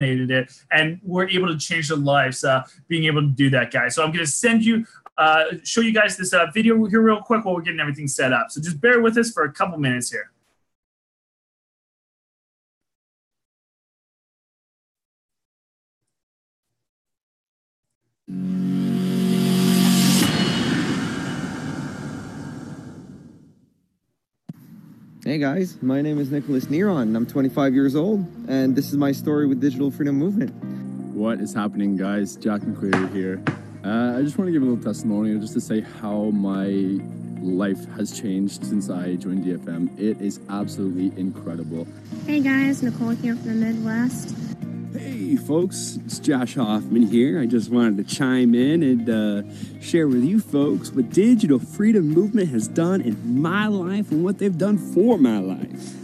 it, and we're able to change their lives being able to do that, guys. So I'm going to show you guys this video here real quick while we're getting everything set up. So just bear with us for a couple minutes here. Hey guys, my name is Nicholas Neron. I'm 25 years old, and this is my story with Digital Freedom Movement. What is happening, guys? Jack McCleary here. I just want to give a little testimonial just to say how my life has changed since I joined DFM. It is absolutely incredible. Hey guys, Nicole here from the Midwest. Hey folks, it's Josh Hoffman here. I just wanted to chime in and share with you folks what Digital Freedom Movement has done in my life and what they've done for my life.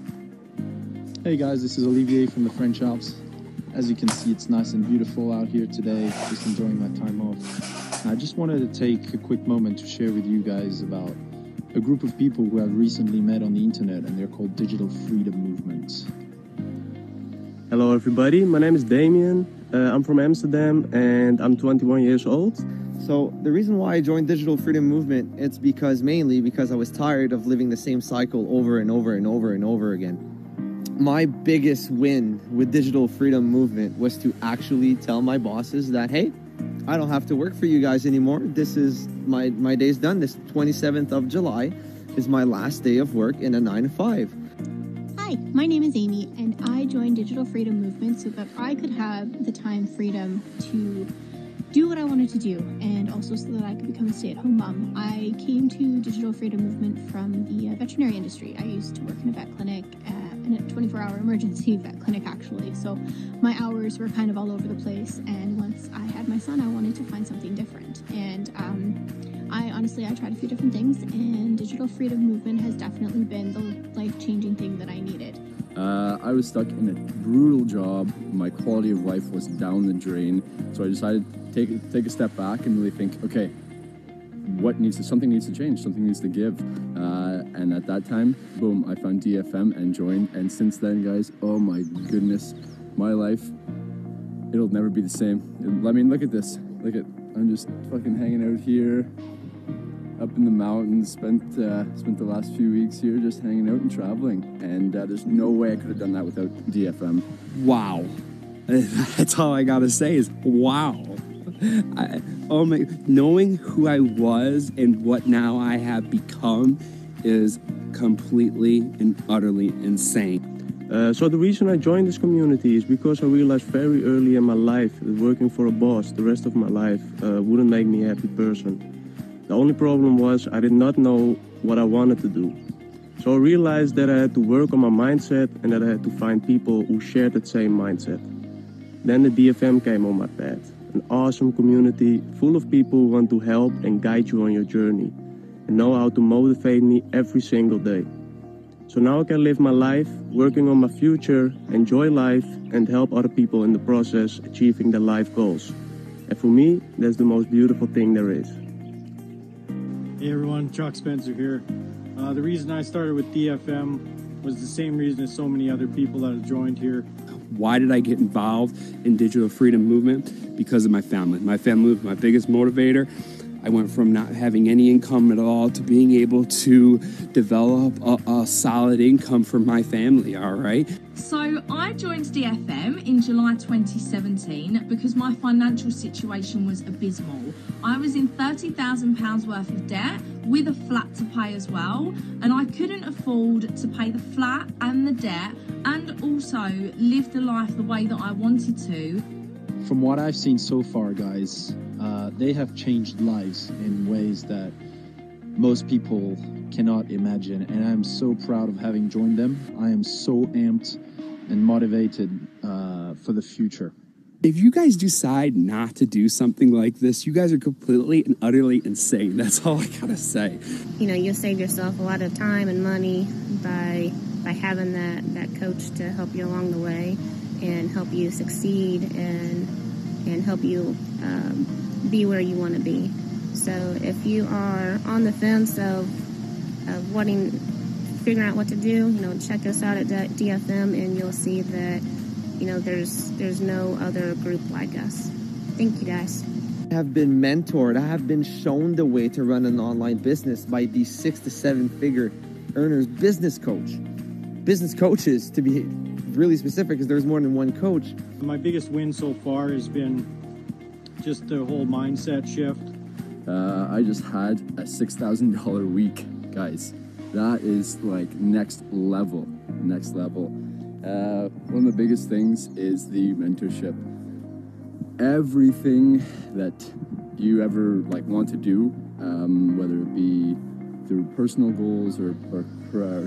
Hey guys, this is Olivier from the French Alps. As you can see, it's nice and beautiful out here today, just enjoying my time off. I just wanted to take a quick moment to share with you guys about a group of people who I've recently met on the internet, and they're called Digital Freedom Movement. Hello everybody, my name is Damien. I'm from Amsterdam and I'm 21 years old. So the reason why I joined Digital Freedom Movement, it's mainly because I was tired of living the same cycle over and over and over and over again. My biggest win with Digital Freedom Movement was to actually tell my bosses that, hey, I don't have to work for you guys anymore. This is my day's done. This 27th of July is my last day of work in a 9-to-5. Hi, my name is Amy, and I joined Digital Freedom Movement so that I could have the time freedom to do what I wanted to do, and also so that I could become a stay-at-home mom. I came to Digital Freedom Movement from the veterinary industry. I used to work in a vet clinic, in a 24-hour emergency vet clinic, actually. So my hours were kind of all over the place, and once I had my son, I wanted to find something different. And I tried a few different things, and Digital Freedom Movement has definitely been the life-changing thing that I needed. I was stuck in a brutal job. My quality of life was down the drain. So I decided to take a step back and really think, okay, something needs to change, something needs to give. And at that time, boom, I found DFM and joined. And since then, guys, oh my goodness, my life, it'll never be the same. I mean, look at this. I'm just fucking hanging out here, up in the mountains, spent the last few weeks here just hanging out and traveling, and there's no way I could have done that without DFM. Wow. That's all I gotta say is wow. Knowing who I was and what now I have become is completely and utterly insane. So the reason I joined this community is because I realized very early in my life that working for a boss the rest of my life wouldn't make me a happy person. The only problem was I did not know what I wanted to do. So I realized that I had to work on my mindset and that I had to find people who shared that same mindset. Then the DFM came on my path, an awesome community full of people who want to help and guide you on your journey and know how to motivate me every single day. So now I can live my life, working on my future, enjoy life, and help other people in the process achieving their life goals. And for me, that's the most beautiful thing there is. Hey everyone, Chuck Spencer here. The reason I started with DFM was the same reason as so many other people that have joined here. Why did I get involved in Digital Freedom Movement? Because of my family. My family was my biggest motivator. I went from not having any income at all to being able to develop a solid income for my family, all right? So I joined DFM in July 2017 because my financial situation was abysmal. I was in £30,000 worth of debt with a flat to pay as well, and I couldn't afford to pay the flat and the debt and also live the life the way that I wanted to. From what I've seen so far, guys, they have changed lives in ways that most people cannot imagine, and I'm so proud of having joined them. I am so amped and motivated for the future. If you guys decide not to do something like this, you guys are completely and utterly insane. That's all I gotta say. You know, you'll save yourself a lot of time and money by having that coach to help you along the way and help you succeed and help you be where you want to be. So if you are on the fence of figuring out what to do, you know, check us out at DFM, and you'll see that you know, there's no other group like us. Thank you, guys. I have been mentored. I have been shown the way to run an online business by these 6 to 7 figure earners, business coaches, to be really specific, because there's more than one coach. My biggest win so far has been just the whole mindset shift. I just had a $6,000 week, guys. That is like next level. One of the biggest things is the mentorship. Everything that you ever like want to do, whether it be through personal goals or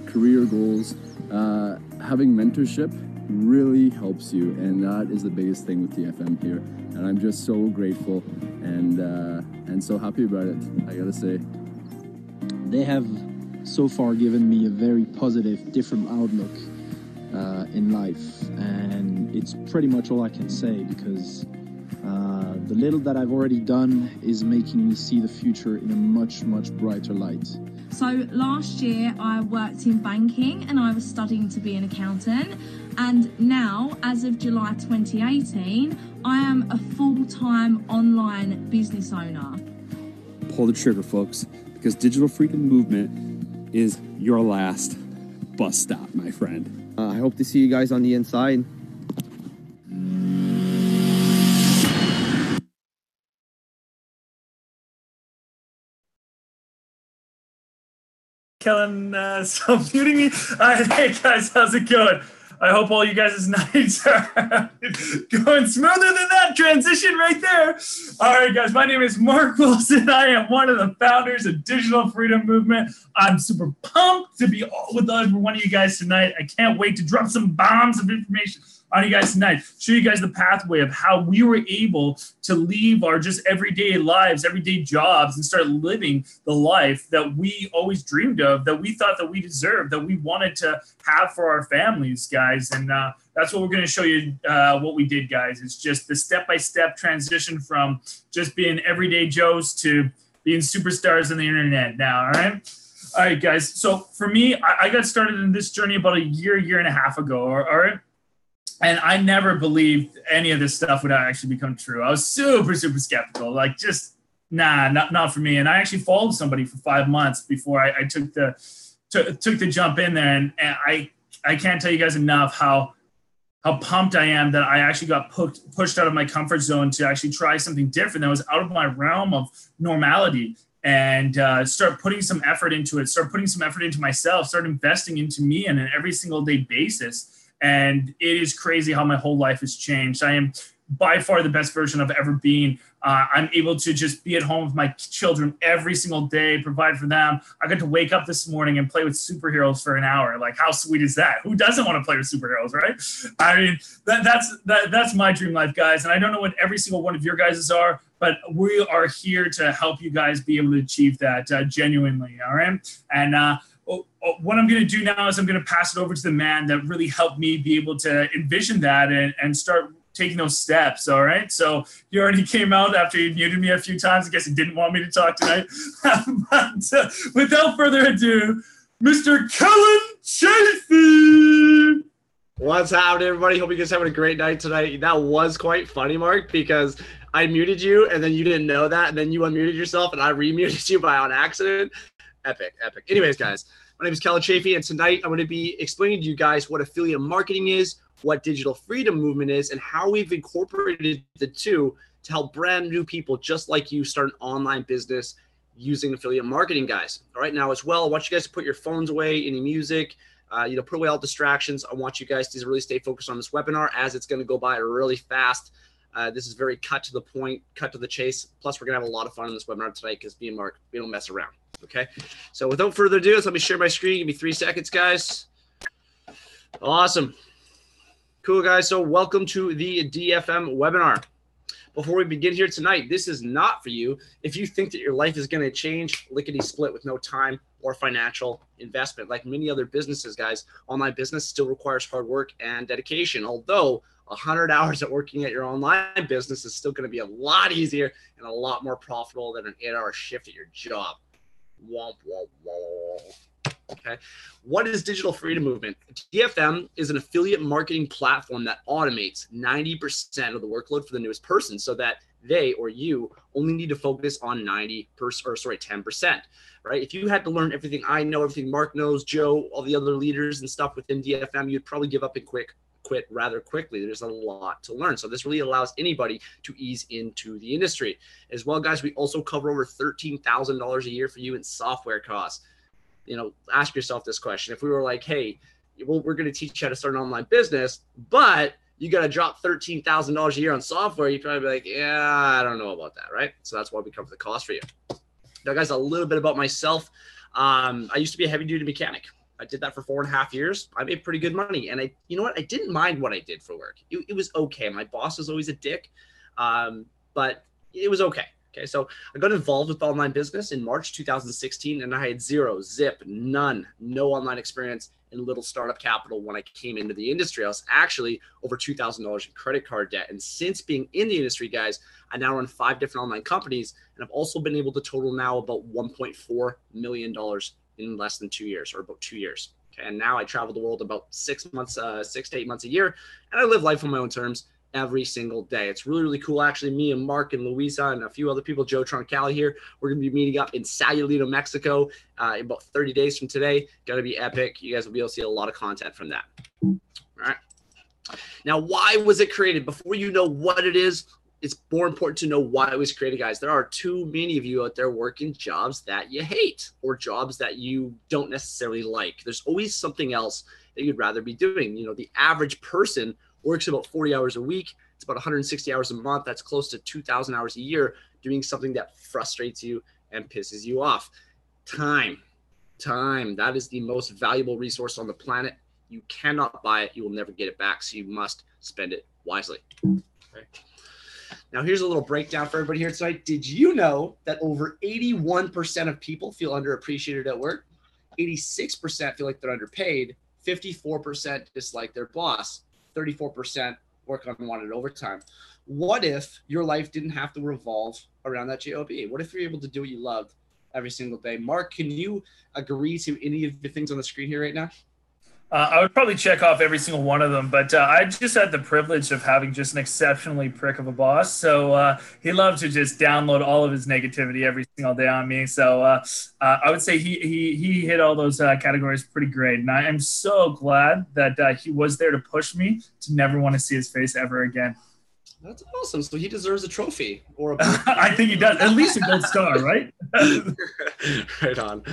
career goals, having mentorship really helps you, and that is the biggest thing with DFM here. And I'm just so grateful and so happy about it, I gotta say. They have so far given me a very positive, different outlook in life, and it's pretty much all I can say, because the little that I've already done is making me see the future in a much, much brighter light. So last year I worked in banking and I was studying to be an accountant, and now, as of July 2018, I am a full-time online business owner. Pull the trigger, folks, because Digital Freedom Movement is your last bus stop, my friend. I hope to see you guys on the inside. Kellen, stop muting me. Hey guys, how's it going? I hope all you guys' nights are going smoother than that transition right there. All right, guys, my name is Mark Wilson. I am one of the founders of Digital Freedom Movement. I'm super pumped to be with every one of you guys tonight. I can't wait to drop some bombs of information on you guys tonight, show you guys the pathway of how we were able to leave our just everyday lives, everyday jobs, and start living the life that we always dreamed of, that we thought that we deserved, that we wanted to have for our families, guys. And that's what we're going to show you what we did, guys. It's just the step-by-step transition from just being everyday Joes to being superstars on the internet now, all right? All right, guys. So for me, I got started in this journey about a year and a half ago, all right? And I never believed any of this stuff would actually become true. I was super skeptical, like just, not for me. And I actually followed somebody for 5 months before I took the jump in there. And I can't tell you guys enough how pumped I am that I actually got pushed out of my comfort zone to actually try something different that was out of my realm of normality, and start putting some effort into it, start putting some effort into myself, start investing into me on an every single day basis. And it is crazy how my whole life has changed. I am by far the best version I've ever been. I'm able to just be at home with my children every single day, provide for them. I got to wake up this morning and play with superheroes for an hour. Like, how sweet is that? Who doesn't want to play with superheroes, right? I mean, that's my dream life, guys. And I don't know what every single one of your guys' are, but we are here to help you guys be able to achieve that genuinely, all right? And what I'm going to do now is I'm going to pass it over to the man that really helped me be able to envision that and start taking those steps, all right? So he already came out after he muted me a few times. I guess he didn't want me to talk tonight. But without further ado, Mr. Kellen Chafee. What's happening, everybody? Hope you guys are having a great night tonight. That was quite funny, Mark, because I muted you and then you didn't know that, and then you unmuted yourself and I remuted you by on accident. Epic. Anyways, guys, my name is Kellen Chafee, and tonight I'm going to be explaining to you guys what affiliate marketing is, what Digital Freedom Movement is, and how we've incorporated the two to help brand new people just like you start an online business using affiliate marketing, guys. All right, now as well, I want you guys to put your phones away, any music, put away all distractions. I want you guys to really stay focused on this webinar, as it's going to go by really fast. This is very cut to the point, cut to the chase. Plus, we're going to have a lot of fun in this webinar tonight because me and Mark, we don't mess around. Okay, so without further ado, let me share my screen. Give me 3 seconds, guys. Awesome. Cool, guys. So welcome to the DFM webinar. Before we begin here tonight, this is not for you if you think that your life is going to change lickety-split with no time or financial investment. Like many other businesses, guys, online business still requires hard work and dedication. Although 100 hours at working at your online business is still going to be a lot easier and a lot more profitable than an 8-hour shift at your job. Womp, womp, womp. Okay. What is Digital Freedom Movement? DFM is an affiliate marketing platform that automates 90% of the workload for the newest person so that they or you only need to focus on 10%, right? If you had to learn everything I know, everything Mark knows, Joe, all the other leaders and stuff within DFM, you'd probably give up and quit rather quickly. There's a lot to learn. So this really allows anybody to ease into the industry. As well, guys, we also cover over $13,000 a year for you in software costs. Ask yourself this question. If we were like, hey, well, we're going to teach you how to start an online business, but you got to drop $13,000 a year on software, you'd probably be like, yeah, I don't know about that, right? So that's why we cover the cost for you. Now, guys, a little bit about myself. I used to be a heavy-duty mechanic. I did that for 4.5 years. I made pretty good money. And you know what? I didn't mind what I did for work. It was okay. My boss was always a dick, but it was okay. Okay, so I got involved with online business in March 2016, and I had no online experience and little startup capital when I came into the industry. I was actually over $2,000 in credit card debt. And since being in the industry, guys, I now run 5 different online companies, and I've also been able to total now about $1.4 million in less than 2 years, or about 2 years. Okay, and now I travel the world about 6 to 8 months a year, and I live life on my own terms every single day. It's really, really cool. Actually, me and Mark and Luisa and a few other people, Joe Troncali here, we're going to be meeting up in Sayulita, Mexico in about 30 days from today. Going to be epic. You guys will be able to see a lot of content from that. All right. Now, why was it created? Before you know what it is, it's more important to know why it was created, guys. There are too many of you out there working jobs that you hate or jobs that you don't necessarily like. There's always something else that you'd rather be doing. The average person works about 40 hours a week. It's about 160 hours a month. That's close to 2,000 hours a year doing something that frustrates you and pisses you off. Time. That is the most valuable resource on the planet. You cannot buy it. You will never get it back. So you must spend it wisely. Okay. Now, here's a little breakdown for everybody here tonight. Did you know that over 81% of people feel underappreciated at work? 86% feel like they're underpaid. 54% dislike their boss. 34% work unwanted overtime. What if your life didn't have to revolve around that job? What if you're able to do what you loved every single day? Mark, can you agree to any of the things on the screen here right now? I would probably check off every single one of them, but I just had the privilege of having just an exceptionally prick of a boss. So he loved to just download all of his negativity every single day on me. So I would say he hit all those categories pretty great. And I am so glad that he was there to push me to never want to see his face ever again. That's awesome. So he deserves a trophy or a I think he does. At least a gold star, right? Right on.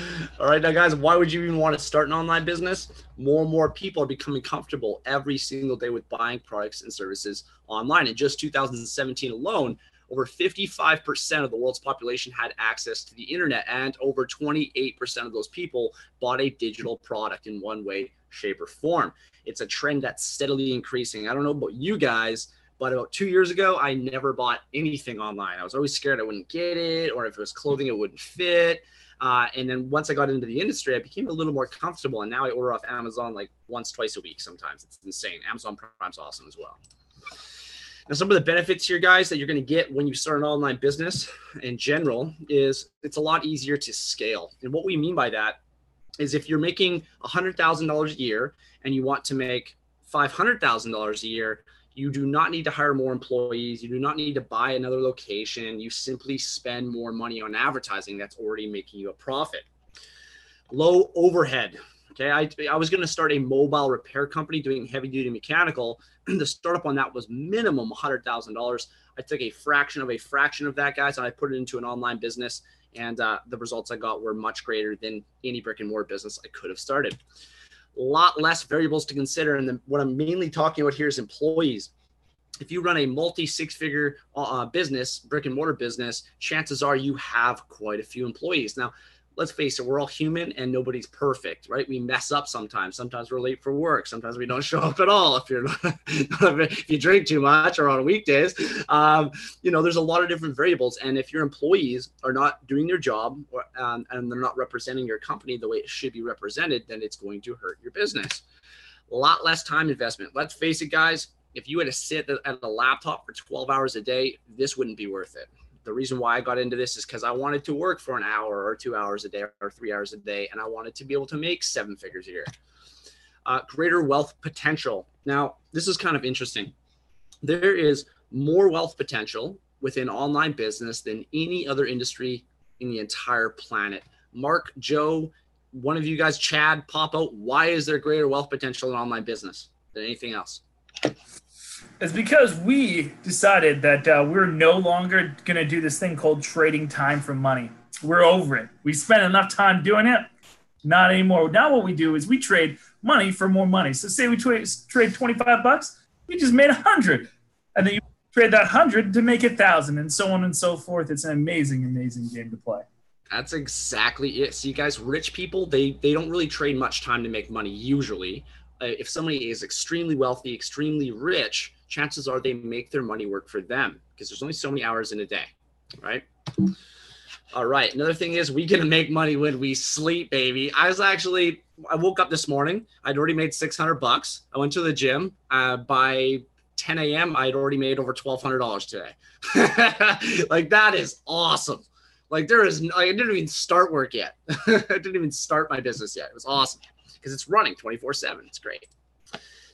All right, now guys, why would you even want to start an online business? More and more people are becoming comfortable every single day with buying products and services online. In just 2017 alone, over 55% of the world's population had access to the internet, and over 28% of those people bought a digital product in one way, shape, or form. It's a trend that's steadily increasing. I don't know about you guys, but about 2 years ago, I never bought anything online. I was always scared I wouldn't get it, or if it was clothing, it wouldn't fit. And then once I got into the industry, I became a little more comfortable. And now I order off Amazon like once, twice a week sometimes. It's insane. Amazon Prime's awesome as well. Now, some of the benefits here, guys, that you're going to get when you start an online business in general is it's a lot easier to scale. And what we mean by that is if you're making $100,000 a year and you want to make $500,000 a year, you do not need to hire more employees. You do not need to buy another location. You simply spend more money on advertising that's already making you a profit. Low overhead. Okay, I was going to start a mobile repair company doing heavy duty mechanical. The startup on that was minimum $100,000. I took a fraction of that, guys, and I put it into an online business. And the results I got were much greater than any brick and mortar business I could have started. A lot less variables to consider. And then what I'm mainly talking about here is employees. If you run a multi-six-figure business, brick and mortar business, chances are you have quite a few employees. Now, let's face it, we're all human and nobody's perfect, right? We mess up sometimes. Sometimes we're late for work. Sometimes we don't show up at all if if you drink too much or on weekdays. There's a lot of different variables. And if your employees are not doing their job and they're not representing your company the way it should be represented, then it's going to hurt your business. A lot less time investment. Let's face it, guys. If you had to sit at a laptop for 12 hours a day, this wouldn't be worth it. The reason why I got into this is because I wanted to work for an hour or 2 hours a day or 3 hours a day, and I wanted to be able to make 7 figures a year. Greater wealth potential. Now, this is kind of interesting. There is more wealth potential within online business than any other industry in the entire planet. Mark, Joe, one of you guys, Chad, pop out. Why is there greater wealth potential in online business than anything else? It's because we decided that we're no longer going to do this thing called trading time for money. We're over it. We spent enough time doing it. Not anymore. Now what we do is we trade money for more money. So say we trade $25, we just made 100. And then you trade that 100 to make 1,000 and so on and so forth. It's an amazing, amazing game to play. That's exactly it. See, guys, rich people, they don't really trade much time to make money usually. If somebody is extremely wealthy, extremely rich, chances are they make their money work for them because there's only so many hours in a day, right? All right. Another thing is we can make money when we sleep, baby. I woke up this morning. I'd already made $600. I went to the gym. By 10 a.m., I'd already made over $1,200 today. Like, that is awesome. Like, I didn't even start work yet. I didn't even start my business yet. It was awesome because it's running 24/7. It's great.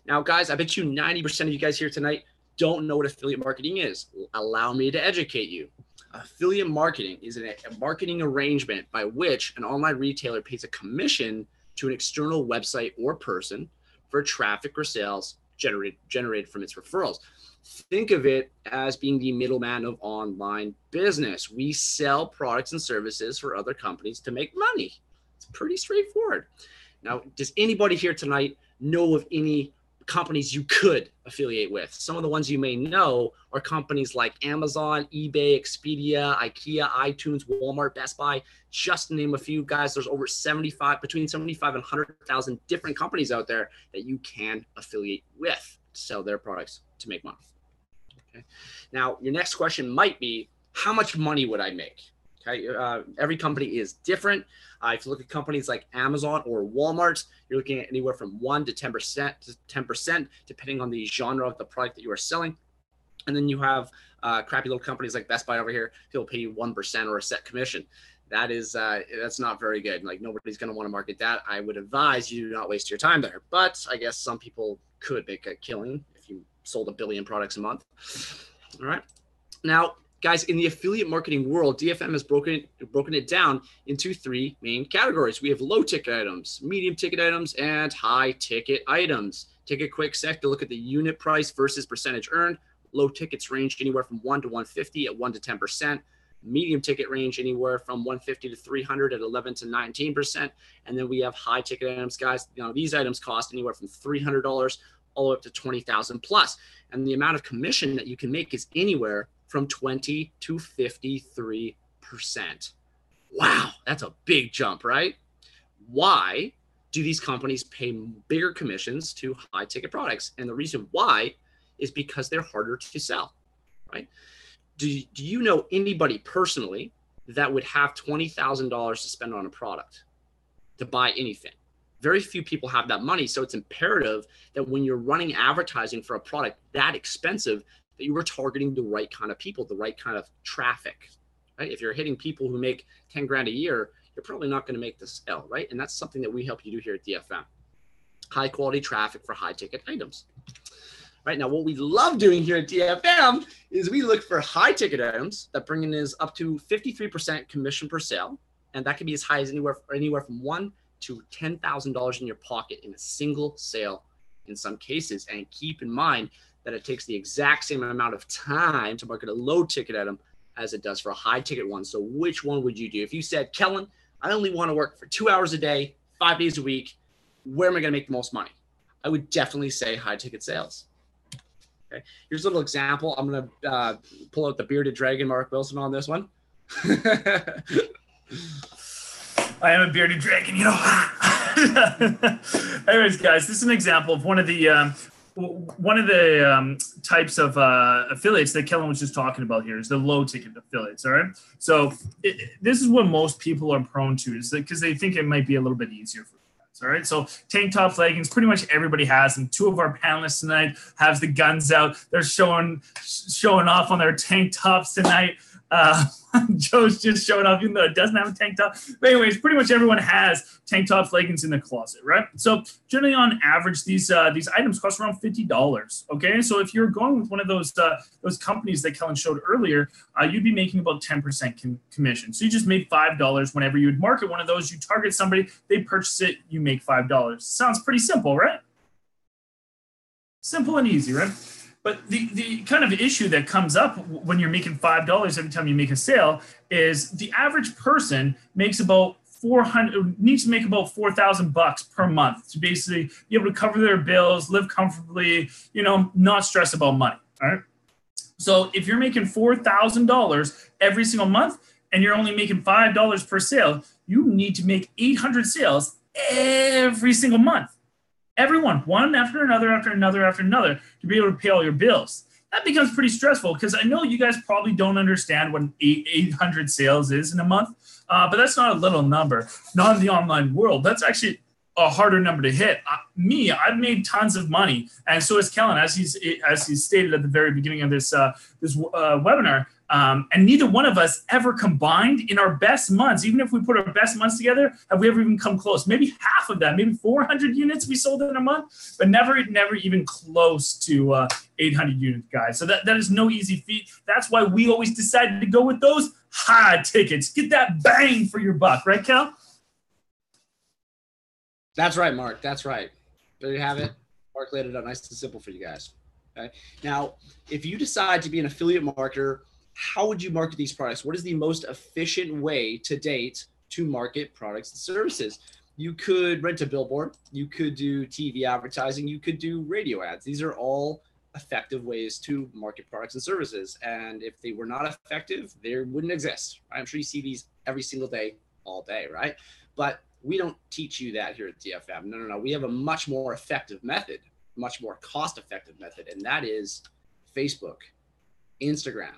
Now, guys, I bet you 90% of you guys here tonight don't know what affiliate marketing is. Allow me to educate you. Affiliate marketing is a marketing arrangement by which an online retailer pays a commission to an external website or person for traffic or sales generated from its referrals. Think of it as being the middleman of online business. We sell products and services for other companies to make money. It's pretty straightforward. Now, does anybody here tonight know of any companies you could affiliate with? Some of the ones you may know are companies like Amazon, eBay, Expedia, IKEA, iTunes, Walmart, Best Buy, just to name a few. Guys, there's over between 75 and 100,000 different companies out there that you can affiliate with to sell their products to make money. Okay. Now, your next question might be, how much money would I make? Okay. Every company is different. If you look at companies like Amazon or Walmart, you're looking at anywhere from 1 to 10%, depending on the genre of the product that you are selling. And then you have crappy little companies like Best Buy over here. They'll pay you 1% or a set commission. That is that's not very good. Like, nobody's going to want to market that. I would advise you do not waste your time there. But I guess some people could make a killing if you sold 1 billion products a month. All right. Now, guys, in the affiliate marketing world, DFM has broken it down into 3 main categories. We have low ticket items, medium ticket items, and high ticket items. Take a quick sec to look at the unit price versus percentage earned. Low tickets range anywhere from 1 to 150 at 1 to 10%. Medium ticket range anywhere from 150 to 300 at 11 to 19%. And then we have high ticket items, guys. You know, these items cost anywhere from $300 all the way up to $20,000 plus. And the amount of commission that you can make is anywhere from 20 to 53%. Wow, that's a big jump, right? Why do these companies pay bigger commissions to high ticket products? And the reason why is because they're harder to sell, right? Do you know anybody personally that would have $20,000 to spend on a product to buy anything? Very few people have that money. So it's imperative that when you're running advertising for a product that expensive, that you were targeting the right kind of people, the right kind of traffic, right? If you're hitting people who make 10 grand a year, you're probably not going to make the sale, right? And that's something that we help you do here at DFM. High quality traffic for high ticket items. Right now, what we love doing here at DFM is we look for high ticket items that bring in is up to 53% commission per sale. And that can be as high as anywhere from $1,000 to $10,000 in your pocket in a single sale in some cases. And keep in mind that it takes the exact same amount of time to market a low ticket item as it does for a high ticket one. So which one would you do? If you said, Kellen, I only want to work for 2 hours a day, 5 days a week, where am I going to make the most money? I would definitely say high ticket sales. Okay. Here's a little example. I'm going to pull out the bearded dragon, Mark Wilson, on this one. I am a bearded dragon, you know. Anyways, guys, this is an example of one of the types of affiliates that Kellen was just talking about here is the low ticket affiliates. All right. So this is what most people are prone to, is because they think it might be a little bit easier for them. All right. So tank tops, leggings, pretty much everybody has them. 2 of our panelists tonight have the guns out. They're showing off on their tank tops tonight. Joe's just showing off, even though it doesn't have a tank top. But anyways, pretty much everyone has tank tops, leggings in the closet, right? So generally on average, these items cost around $50. Okay, so if you're going with one of those companies that Kellen showed earlier, you'd be making about 10% commission. So you just made $5 whenever you would market one of those. You target somebody, they purchase it, you make $5. Sounds pretty simple, right? Simple and easy, right? But the kind of issue that comes up when you're making $5 every time you make a sale is the average person makes about needs to make about $4,000 per month to basically be able to cover their bills, live comfortably, not stress about money. All right. So if you're making $4,000 every single month and you're only making $5 per sale, you need to make 800 sales every single month. Everyone, one after another, to be able to pay all your bills. That becomes pretty stressful because I know you guys probably don't understand what 800 sales is in a month, but that's not a little number. Not in the online world. That's actually a harder number to hit. I've made tons of money, and so has Kellen, as he's stated at the very beginning of this webinar. And neither one of us ever combined in our best months, even if we put our best months together, have we ever even come close? Maybe half of that, maybe 400 units we sold in a month, but never even close to 800 units, guys. So that is no easy feat. That's why we always decided to go with those high tickets. Get that bang for your buck, right, Cal? That's right, Mark. That's right. There you have it. Mark laid it out nice and simple for you guys. Okay. Now, if you decide to be an affiliate marketer, how would you market these products? What is the most efficient way to date to market products and services? You could rent a billboard. You could do TV advertising. You could do radio ads. These are all effective ways to market products and services. And if they were not effective, they wouldn't exist. I'm sure you see these every single day, all day, right? But we don't teach you that here at DFM. No. We have a much more effective method, much more cost-effective method, and that is Facebook, Instagram,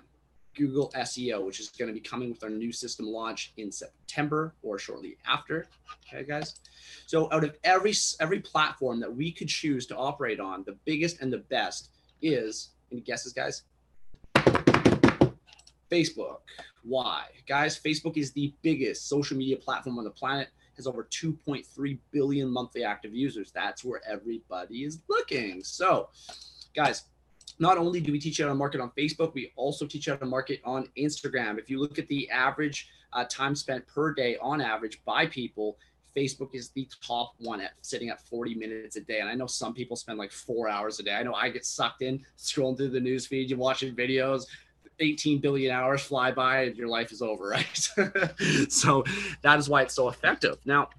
Google SEO, which is going to be coming with our new system launch in September or shortly after. Okay, guys. So out of every platform that we could choose to operate on, the biggest and the best is, any guesses, guys? Facebook. Why? Guys, Facebook is the biggest social media platform on the planet, has over 2.3 billion monthly active users. That's where everybody is looking. So, guys, not only do we teach you how to market on Facebook, we also teach you how to market on Instagram. If you look at the average time spent per day on average by people, Facebook is the top one at sitting at 40 minutes a day. And I know some people spend like 4 hours a day. I know I get sucked in scrolling through the news feed, you're watching videos, 18 billion hours fly by and your life is over, right? So that is why it's so effective. Now,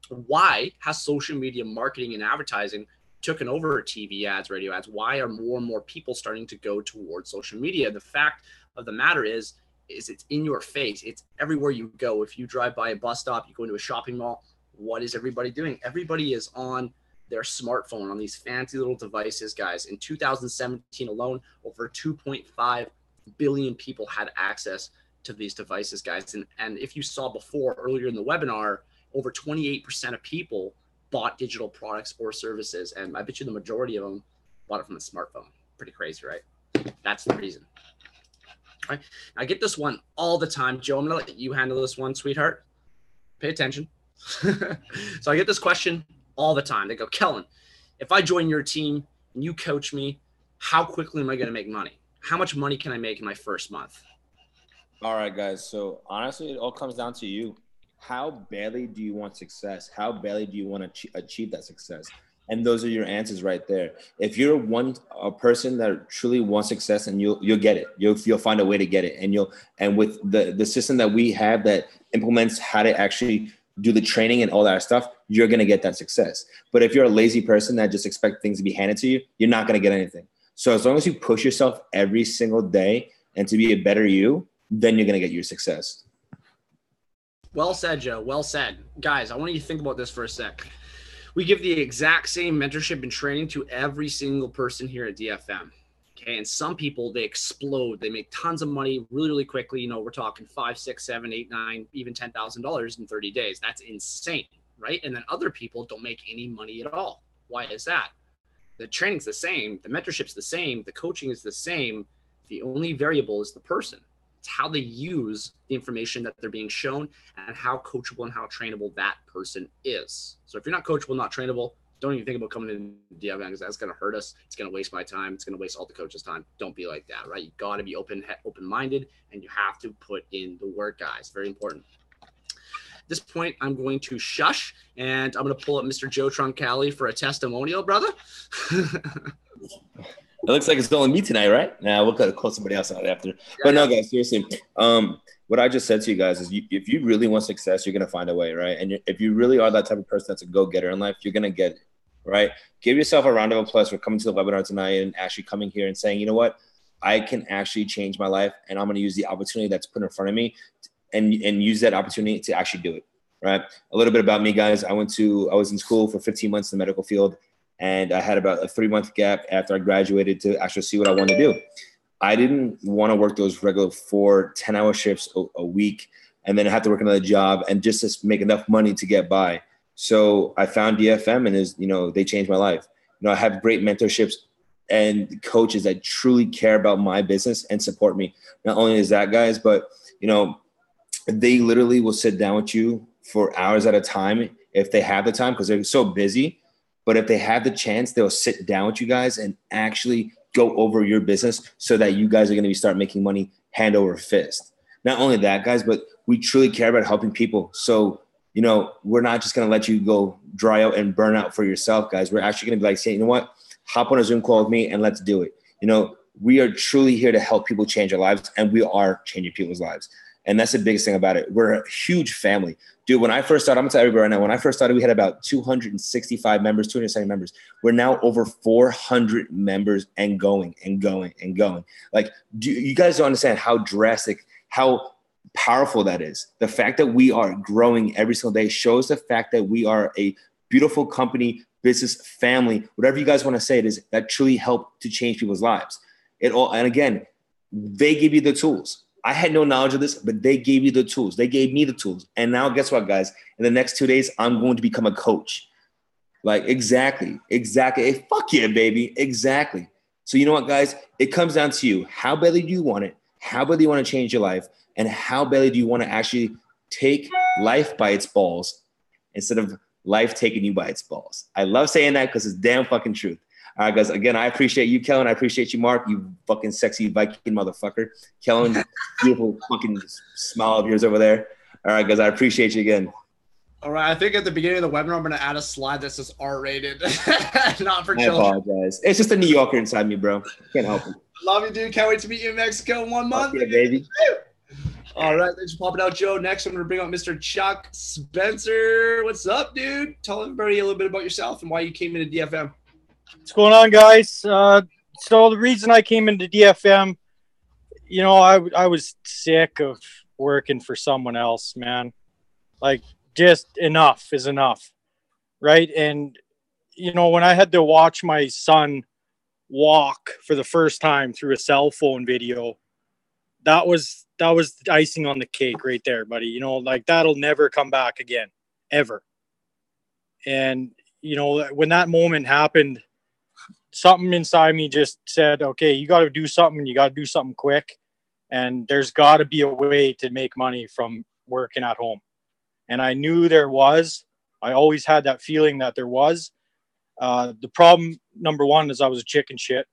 why has social media marketing and advertising taken over TV ads, radio ads? Why are more and more people starting to go towards social media? The fact of the matter is it's in your face. It's everywhere you go. If you drive by a bus stop, you go into a shopping mall, what is everybody doing? Everybody is on their smartphone, on these fancy little devices, guys. In 2017 alone, over 2.5 billion people had access to these devices, guys. And if you saw before earlier in the webinar, over 28% of people bought digital products or services, and I bet you the majority of them bought it from a smartphone. Pretty crazy, right? That's the reason. All right, I get this one all the time. Joe, I'm gonna let you handle this one, sweetheart. Pay attention. So I get this question all the time. They go, Kellen, if I join your team and you coach me, how quickly am I gonna make money? How much money can I make in my first month? All right, guys. So honestly, it all comes down to you. How badly do you want success? How badly do you want to achieve that success? And those are your answers right there. If you're a person that truly wants success, and you'll get it, you'll find a way to get it. And with the system that we have that implements how to actually do the training and all that stuff, you're going to get that success. But if you're a lazy person that just expects things to be handed to you, you're not going to get anything. So as long as you push yourself every single day and to be a better you, then you're going to get your success. Well said, Joe. Well said. Guys, I want you to think about this for a sec. We give the exact same mentorship and training to every single person here at DFM. Okay. And some people, they explode. They make tons of money really, really quickly. You know, we're talking 5, 6, 7, 8, 9, even $10,000 in 30 days. That's insane, right? And then other people don't make any money at all. Why is that? The training's the same. The mentorship's the same. The coaching is the same. The only variable is the person. It's how they use the information that they're being shown and how coachable and how trainable that person is. So if you're not coachable, not trainable, don't even think about coming in DFM because that's going to hurt us. It's going to waste my time. It's going to waste all the coaches' time. Don't be like that, right? You got to be open-minded, and you have to put in the work, guys. Very important. At this point, I'm going to shush, and I'm going to pull up Mr. Joe Troncalli for a testimonial, brother. It looks like it's only me tonight, right? Nah, we'll call somebody else out after. But no, guys, seriously, what I just said to you guys is if you really want success, you're going to find a way, right? And if you really are that type of person that's a go-getter in life, you're going to get it, right? Give yourself a round of applause for coming to the webinar tonight and actually coming here and saying, you know what? I can actually change my life, and I'm going to use the opportunity that's put in front of me and use that opportunity to actually do it, right? A little bit about me, guys. I was in school for 15 months in the medical field. And I had about a 3-month gap after I graduated to actually see what I wanted to do. I didn't want to work those regular 4 10-hour shifts a week and then have to work another job and just to make enough money to get by. So I found DFM, and they changed my life. I have great mentorships and coaches that truly care about my business and support me. Not only is that, guys, but they literally will sit down with you for hours at a time if they have the time, because they're so busy. But if they have the chance, they'll sit down with you guys and actually go over your business so that you guys are going to start making money hand over fist. Not only that, guys, but we truly care about helping people. So, we're not just going to let you go dry out and burn out for yourself, guys. We're actually going to be like, saying, you know what, hop on a Zoom call with me and let's do it. We are truly here to help people change their lives, and we are changing people's lives. And that's the biggest thing about it. We're a huge family. Dude, when I first started, I'm going to tell everybody right now, when I first started, we had about 265 members, 270 members. We're now over 400 members and going and going and going. Like, you guys don't understand how drastic, how powerful that is. The fact that we are growing every single day shows the fact that we are a beautiful company, business, family, whatever you guys want to say it is, that truly help to change people's lives. And again, they give you the tools. I had no knowledge of this, but they gave you the tools. They gave me the tools. And now guess what, guys? In the next 2 days, I'm going to become a coach. Like, exactly. Hey, fuck yeah, baby. Exactly. So you know what, guys? It comes down to you. How badly do you want it? How badly do you want to change your life? And how badly do you want to actually take life by its balls instead of life taking you by its balls? I love saying that because it's damn fucking truth. All right, guys. Again, I appreciate you, Kellen. I appreciate you, Mark. You fucking sexy Viking motherfucker. Kellen, beautiful fucking smile of yours over there. All right, guys. I appreciate you again. All right. I think at the beginning of the webinar, I'm going to add a slide that says R-rated, not for I children. apologize. It's just a New Yorker inside me, bro. Can't help it. Love you, dude. Can't wait to meet you in Mexico in 1 month. Yeah, baby. All right. Thanks for popping out, Joe. Next, I'm going to bring up Mr. Chuck Spencer. What's up, dude? Tell everybody a little bit about yourself and why you came into DFM. What's going on, guys? So the reason I came into DFM, I was sick of working for someone else, man. Like, just enough is enough, right? And, when I had to watch my son walk for the first time through a cell phone video, that was icing on the cake right there, buddy. Like, that'll never come back again, ever. And, when that moment happened, something inside me just said, okay, you got to do something, and you got to do something quick. And there's got to be a way to make money from working at home. And I knew there was. I always had that feeling that there was. The problem, number one, is I was a chicken shit.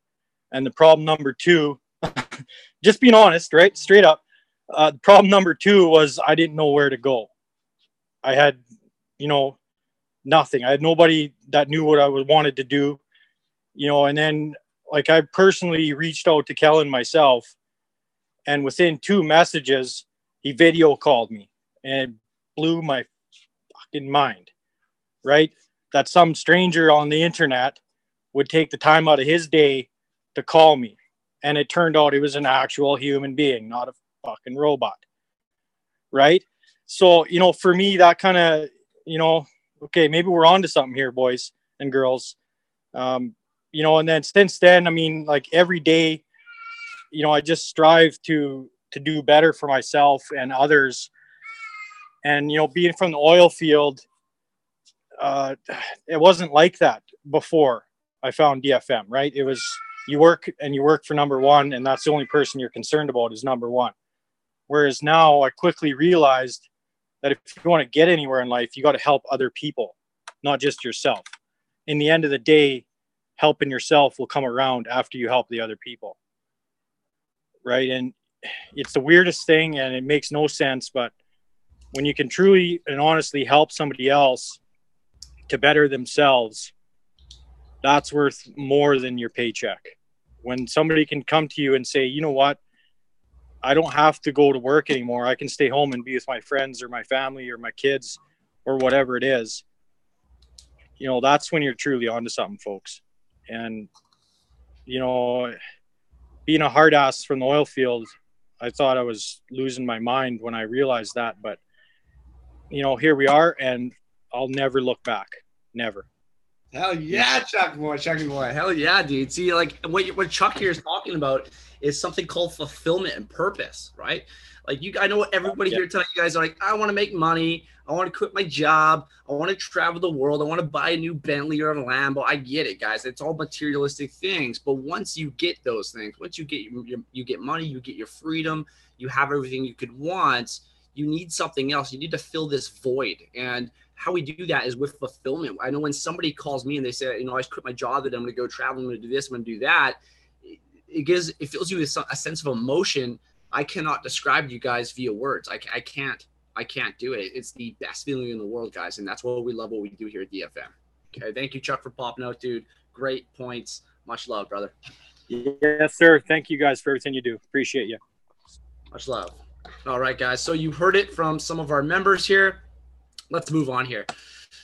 And the problem number two, just being honest, right? Straight up. The problem number two was I didn't know where to go. I had, nothing. I had nobody that knew what I wanted to do. And then, like, I personally reached out to Kellen myself, and within 2 messages, he video called me, and it blew my fucking mind, right? That some stranger on the internet would take the time out of his day to call me. And it turned out it was an actual human being, not a fucking robot, right? So, for me, that kind of, okay, maybe we're on to something here, boys and girls. And then since then, I mean, like, every day, I just strive to do better for myself and others. And, being from the oil field, it wasn't like that before I found DFM, right? It was, you work for number one, and that's the only person you're concerned about is number one. Whereas now I quickly realized that if you want to get anywhere in life, you got to help other people, not just yourself. In the end of the day, helping yourself will come around after you help the other people. Right. And it's the weirdest thing and it makes no sense. But when you can truly and honestly help somebody else to better themselves, that's worth more than your paycheck. When somebody can come to you and say, you know what, I don't have to go to work anymore. I can stay home and be with my friends or my family or my kids or whatever it is. You know, that's when you're truly onto something, folks. And, you know, being a hard ass from the oil field, I thought I was losing my mind when I realized that. But, you know, here we are, and I'll never look back. Never. Hell yeah, Chucky boy. Hell yeah, dude. See, like what Chuck here is talking about is something called fulfillment and purpose, right? Like I know everybody here tonight, you guys are like, I want to make money. I want to quit my job. I want to travel the world. I want to buy a new Bentley or a Lambo. I get it, guys. It's all materialistic things. But once you get those things, once you get you get money, you get your freedom, you have everything you could want, you need something else. You need to fill this void. And how we do that is with fulfillment. I know when somebody calls me and they say, you know, I quit my job, that I'm going to go travel, I'm going to do this, I'm going to do that. It fills you with a sense of emotion I cannot describe to you guys via words. I can't do it. It's the best feeling in the world, guys. And that's what we love what we do here at DFM. Okay. Thank you, Chuck, for popping out, dude. Great points. Much love, brother. Yes, sir. Thank you guys for everything you do. Appreciate you. Much love. All right, guys. So you heard it from some of our members here. Let's move on here.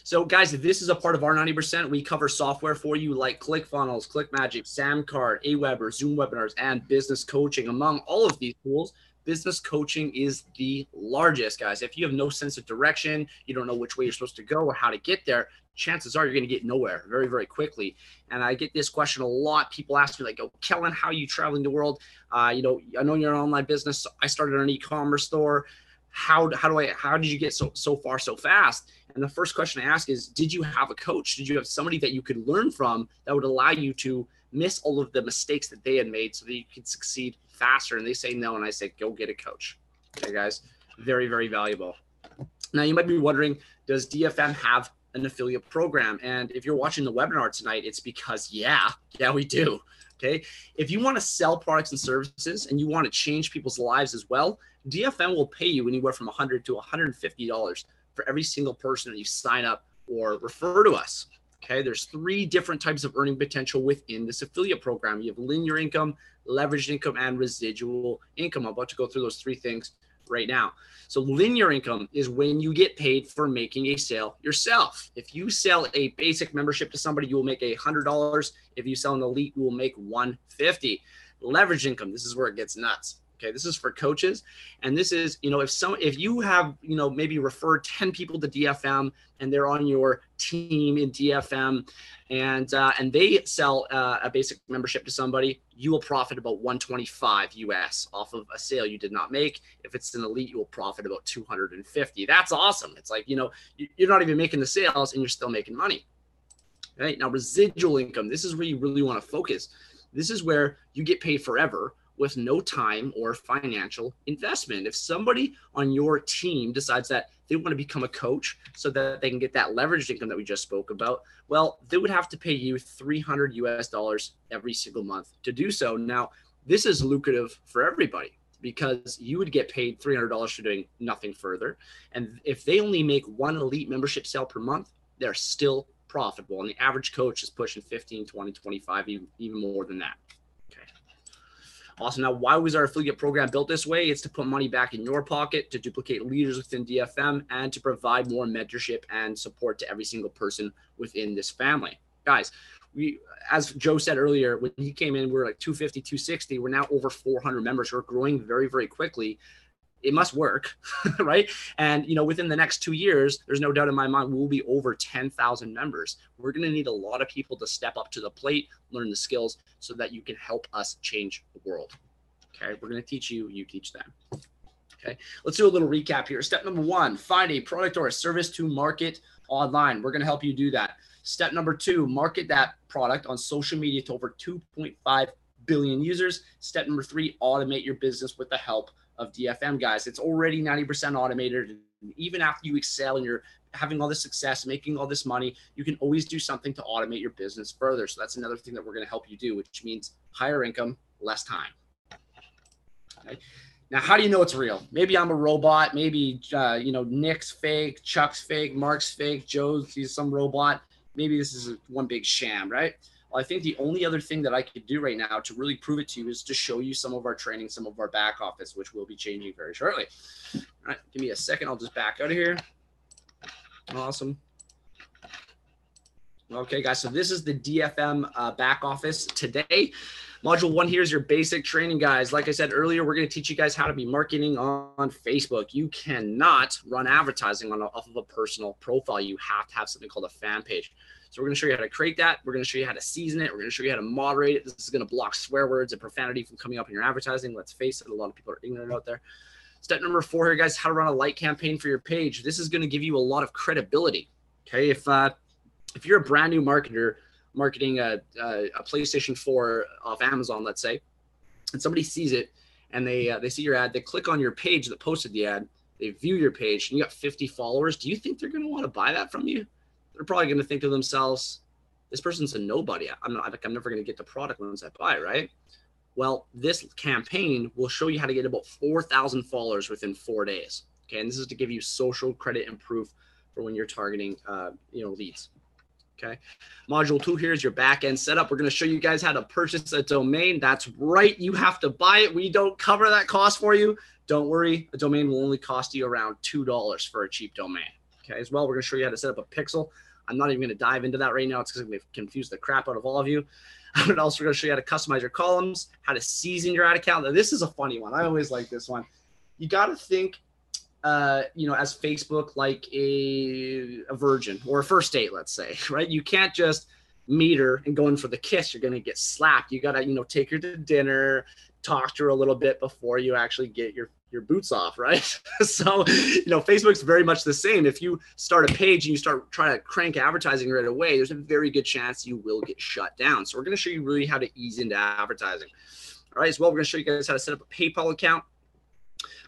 So, guys, if this is a part of our 90%, we cover software for you like ClickFunnels, ClickMagick, Samcart, Aweber, Zoom webinars, and business coaching. Among all of these tools, business coaching is the largest, guys. If you have no sense of direction, you don't know which way you're supposed to go or how to get there, chances are you're going to get nowhere very, very quickly. And I get this question a lot. People ask me, like, oh, Kellen, how are you traveling the world? You know, I know you're an online business. I started an e-commerce store. How did you get so far so fast? And the first question I ask is, did you have a coach? Did you have somebody that you could learn from that would allow you to miss all of the mistakes that they had made so that you could succeed faster? And they say no. And I say, go get a coach. Okay, guys, very, very valuable. Now you might be wondering, does DFM have an affiliate program? And if you're watching the webinar tonight, it's because, yeah, we do. Okay. If you want to sell products and services and you want to change people's lives as well, DFM will pay you anywhere from $100 to $150 for every single person that you sign up or refer to us. Okay. There's 3 different types of earning potential within this affiliate program. You have linear income, leveraged income, and residual income. I'm about to go through those 3 things right now. So linear income is when you get paid for making a sale yourself. If you sell a basic membership to somebody, you will make $100. If you sell an elite, you will make $150. Leverage income, this is where it gets nuts. Okay, this is for coaches. And this is, you know, if you have, you know, maybe referred 10 people to DFM and they're on your team in DFM and they sell a basic membership to somebody, you will profit about $125 US off of a sale you did not make. If it's an elite, you will profit about $250. That's awesome. It's like, you know, you're not even making the sales and you're still making money. Right? Now, residual income, this is where you really want to focus. This is where you get paid forever with no time or financial investment. If somebody on your team decides that they want to become a coach so that they can get that leveraged income that we just spoke about, well, they would have to pay you $300 US every single month to do so. Now, this is lucrative for everybody because you would get paid $300 for doing nothing further. And if they only make 1 elite membership sale per month, they're still profitable. And the average coach is pushing 15, 20, 25, even more than that. Awesome. Now, why was our affiliate program built this way? It's to put money back in your pocket, to duplicate leaders within DFM, and to provide more mentorship and support to every single person within this family. Guys, as Joe said earlier, when he came in, we were like 250, 260. We're now over 400 members. We're growing very, very quickly. It must work, right? And, you know, within the next 2 years, there's no doubt in my mind, we'll be over 10,000 members. We're going to need a lot of people to step up to the plate, learn the skills so that you can help us change the world. Okay. We're going to teach you, you teach them. Okay. Let's do a little recap here. Step number 1, find a product or a service to market online. We're going to help you do that. Step number 2, market that product on social media to over 2.5 billion users. Step number 3, automate your business with the help of DFM, guys. It's already 90% automated. Even after you excel and you're having all this success, making all this money, you can always do something to automate your business further. So that's another thing that we're going to help you do, which means higher income, less time. Okay. Now, how do you know it's real? Maybe I'm a robot. Maybe, Nick's fake, Chuck's fake, Mark's fake, he's some robot. Maybe this is one big sham, right? Well, I think the only other thing that I could do right now to really prove it to you is to show you some of our training, some of our back office, which will be changing very shortly. All right, give me a second. I'll just back out of here. Awesome. Okay, guys, so this is the DFM back office today. Module 1 here is your basic training, guys. Like I said earlier, we're going to teach you guys how to be marketing on Facebook. You cannot run advertising off of a personal profile. You have to have something called a fan page. So we're going to show you how to create that. We're going to show you how to season it. We're going to show you how to moderate it. This is going to block swear words and profanity from coming up in your advertising. Let's face it, a lot of people are ignorant out there. Step number 4 here, guys, how to run a light campaign for your page. This is going to give you a lot of credibility. Okay, if you're a brand new marketer marketing a PlayStation 4 off Amazon, let's say, and somebody sees it and they see your ad, they click on your page that posted the ad, they view your page, and you got 50 followers, do you think they're going to want to buy that from you? They're probably going to think to themselves, this person's a nobody. I'm never going to get the product once I buy it, right? Well, this campaign will show you how to get about 4,000 followers within 4 days. Okay, and this is to give you social credit and proof for when you're targeting, leads. Okay, module 2 here is your back end setup. We're going to show you guys how to purchase a domain. That's right, you have to buy it. We don't cover that cost for you. Don't worry, a domain will only cost you around $2 for a cheap domain. Okay, as well, we're going to show you how to set up a pixel. I'm not even going to dive into that right now. It's going to confuse the crap out of all of you. And also, we're going to show you how to customize your columns, how to season your ad account. Now, this is a funny one. I always like this one. You got to think, as Facebook, like a virgin or a first date, let's say, right? You can't just meet her and go in for the kiss. You're going to get slapped. You got to, take her to dinner, talk to her a little bit before you actually get your boots off, right? So, Facebook's very much the same. If you start a page and you start trying to crank advertising right away, there's a very good chance you will get shut down. So we're going to show you really how to ease into advertising. All right, as well, we're going to show you guys how to set up a PayPal account.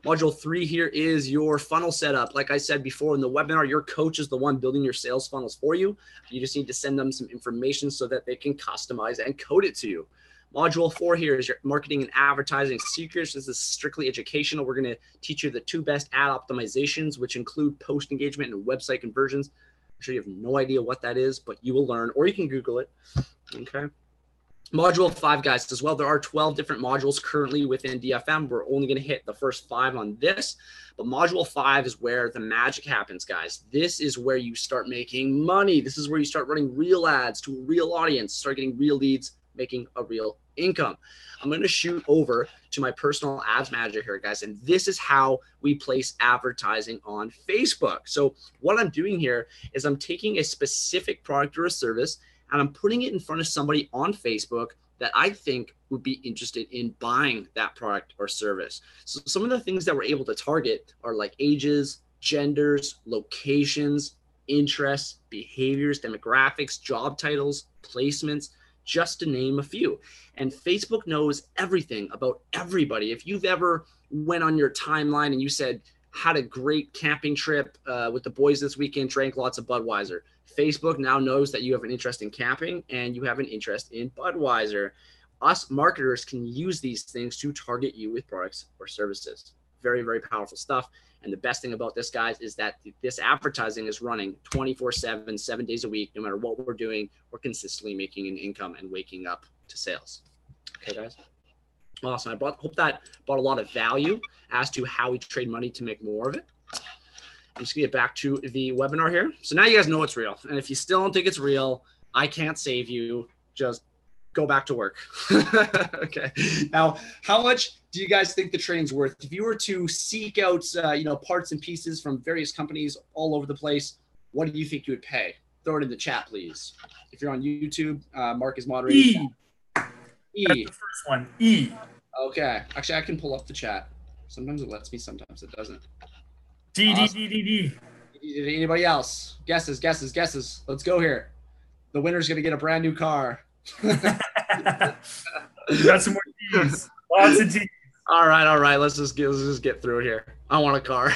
Module 3 here is your funnel setup. Like I said before in the webinar, your coach is the one building your sales funnels for you. You just need to send them some information so that they can customize and code it to you. Module 4 here is your marketing and advertising secrets. This is strictly educational. We're going to teach you the 2 best ad optimizations, which include post engagement and website conversions. I'm sure you have no idea what that is, but you will learn, or you can Google it. Okay. Module 5, guys, as well. There are 12 different modules currently within DFM. We're only going to hit the first 5 on this, but module 5 is where the magic happens, guys. This is where you start making money. This is where you start running real ads to a real audience, start getting real leads, making a real income. I'm going to shoot over to my personal ads manager here, guys, and this is how we place advertising on Facebook. So what I'm doing here is I'm taking a specific product or a service and I'm putting it in front of somebody on Facebook that I think would be interested in buying that product or service. So some of the things that we're able to target are like ages, genders, locations, interests, behaviors, demographics, job titles, placements, just to name a few. And Facebook knows everything about everybody. If you've ever went on your timeline and you said, had a great camping trip with the boys this weekend, drank lots of Budweiser, Facebook now knows that you have an interest in camping and you have an interest in Budweiser. Us marketers can use these things to target you with products or services. Very, very powerful stuff. And the best thing about this, guys, is that this advertising is running 24/7, 7 days a week. No matter what we're doing, we're consistently making an income and waking up to sales. Okay, guys? Awesome. I hope that brought a lot of value as to how we trade money to make more of it. I'm just going to get back to the webinar here. So now you guys know it's real. And if you still don't think it's real, I can't save you. Just go back to work. Okay. Now, how much do you guys think the training's worth? If you were to seek out, parts and pieces from various companies all over the place, what do you think you would pay? Throw it in the chat, please. If you're on YouTube, Mark is moderating. E. That's the first one. E. Okay. Actually, I can pull up the chat. Sometimes it lets me, sometimes it doesn't. D. Anybody else? Guesses. Let's go here. The winner's going to get a brand new car. You got some more D's. Lots of D's. All right. Let's just get through it here. I want a car.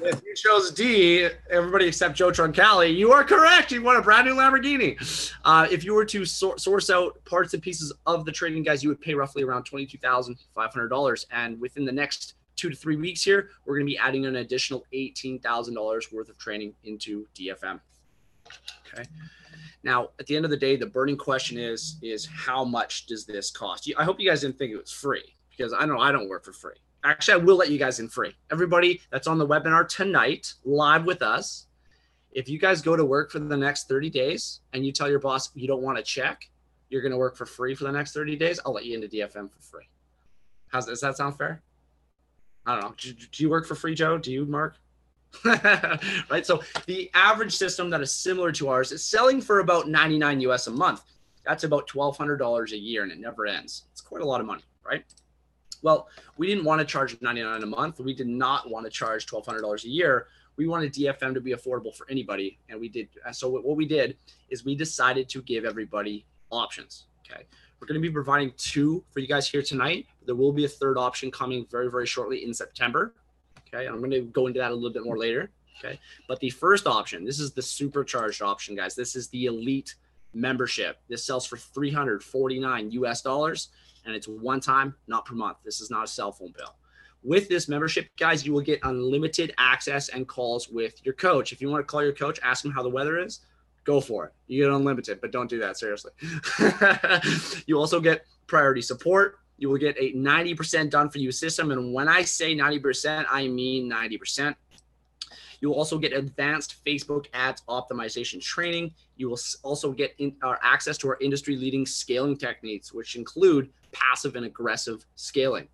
If you chose D, everybody except Joe Troncali, you are correct. You want a brand new Lamborghini. If you were to source out parts and pieces of the training, guys, you would pay roughly around $22,500. And within the next 2 to 3 weeks here, we're going to be adding an additional $18,000 worth of training into DFM. Okay. Now, at the end of the day, the burning question is how much does this cost? I hope you guys didn't think it was free, because I know I don't work for free. Actually, I will let you guys in free. Everybody that's on the webinar tonight, live with us, if you guys go to work for the next 30 days and you tell your boss you don't want a check, you're going to work for free for the next 30 days, I'll let you into DFM for free. Does that sound fair? I don't know. Do you work for free, Joe? Do you, Mark? Right. So the average system that is similar to ours is selling for about 99 US a month. That's about $1,200 a year, and it never ends. It's quite a lot of money, right? Well, we didn't want to charge 99 a month. We did not want to charge $1,200 a year. We wanted DFM to be affordable for anybody, and we did. So what we did is we decided to give everybody options. Okay. We're going to be providing 2 for you guys here tonight. There will be a 3rd option coming very, very shortly in September. Okay, I'm going to go into that a little bit more later. Okay, but the first option, this is the supercharged option, guys. This is the elite membership. This sells for $349 US, and it's one time, not per month. This is not a cell phone bill. With this membership, guys, you will get unlimited access and calls with your coach. If you want to call your coach, ask him how the weather is, go for it. You get unlimited, but don't do that, seriously. You also get priority support. You will get a 90% done for you system. And when I say 90%, I mean 90%. You will also get advanced Facebook ads optimization training. You will also get access to our industry-leading scaling techniques, which include passive and aggressive scaling.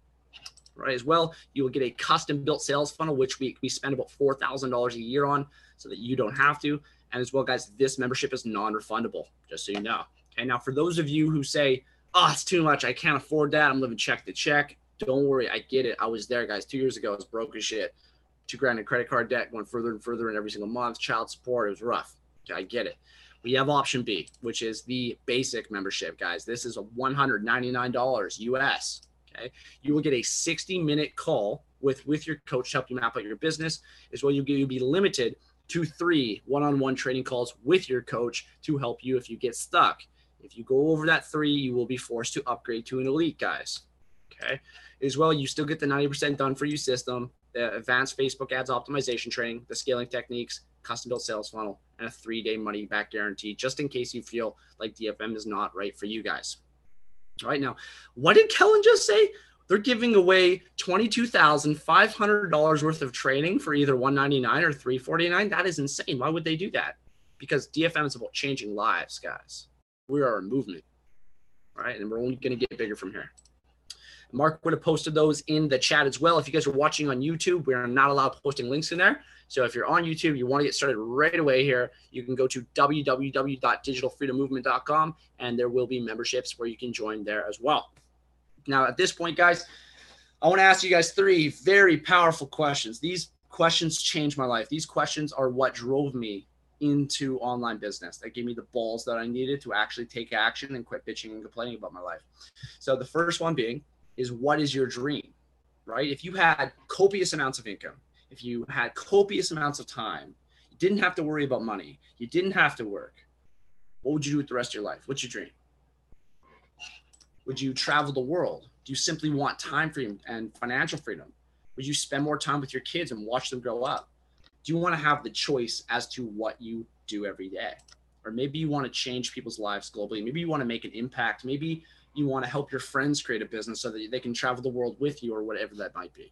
Right, as well, you will get a custom-built sales funnel, which we spend about $4,000 a year on, so that you don't have to. And as well, guys, this membership is non-refundable, just so you know. Okay, now for those of you who say, oh, it's too much, I can't afford that, I'm living check to check, don't worry, I get it. I was there, guys. 2 years ago, I was broke as shit. $2,000 in credit card debt, going further and further in every single month, child support, it was rough. Okay, I get it. We have option B, which is the basic membership, guys. This is a $199 US. Okay, you will get a 60-minute call with your coach to help you map out your business. As well, you'll be limited to 3 one-on-one training calls with your coach to help you if you get stuck. If you go over that 3, you will be forced to upgrade to an elite, guys. Okay. As well, you still get the 90% done for you system, the advanced Facebook ads optimization training, the scaling techniques, custom-built sales funnel, and a 3-day money-back guarantee, just in case you feel like DFM is not right for you guys. All right, now, what did Kellen just say? They're giving away $22,500 worth of training for either $199 or $349. That is insane. Why would they do that? Because DFM is about changing lives, guys. We are a movement, all right? And we're only going to get bigger from here. Mark would have posted those in the chat as well. If you guys are watching on YouTube, we are not allowed posting links in there. So if you're on YouTube, you want to get started right away here, you can go to www.digitalfreedommovement.com, and there will be memberships where you can join there as well. Now, at this point, guys, I want to ask you guys 3 very powerful questions. These questions changed my life. These questions are what drove me into online business. That gave me the balls that I needed to actually take action and quit bitching and complaining about my life. So the first one being is, what is your dream, right? If you had copious amounts of income, if you had copious amounts of time, you didn't have to worry about money, you didn't have to work, what would you do with the rest of your life? What's your dream? Would you travel the world? Do you simply want time freedom and financial freedom? Would you spend more time with your kids and watch them grow up? Do you want to have the choice as to what you do every day? Or maybe you want to change people's lives globally. Maybe you want to make an impact. Maybe you want to help your friends create a business so that they can travel the world with you, or whatever that might be.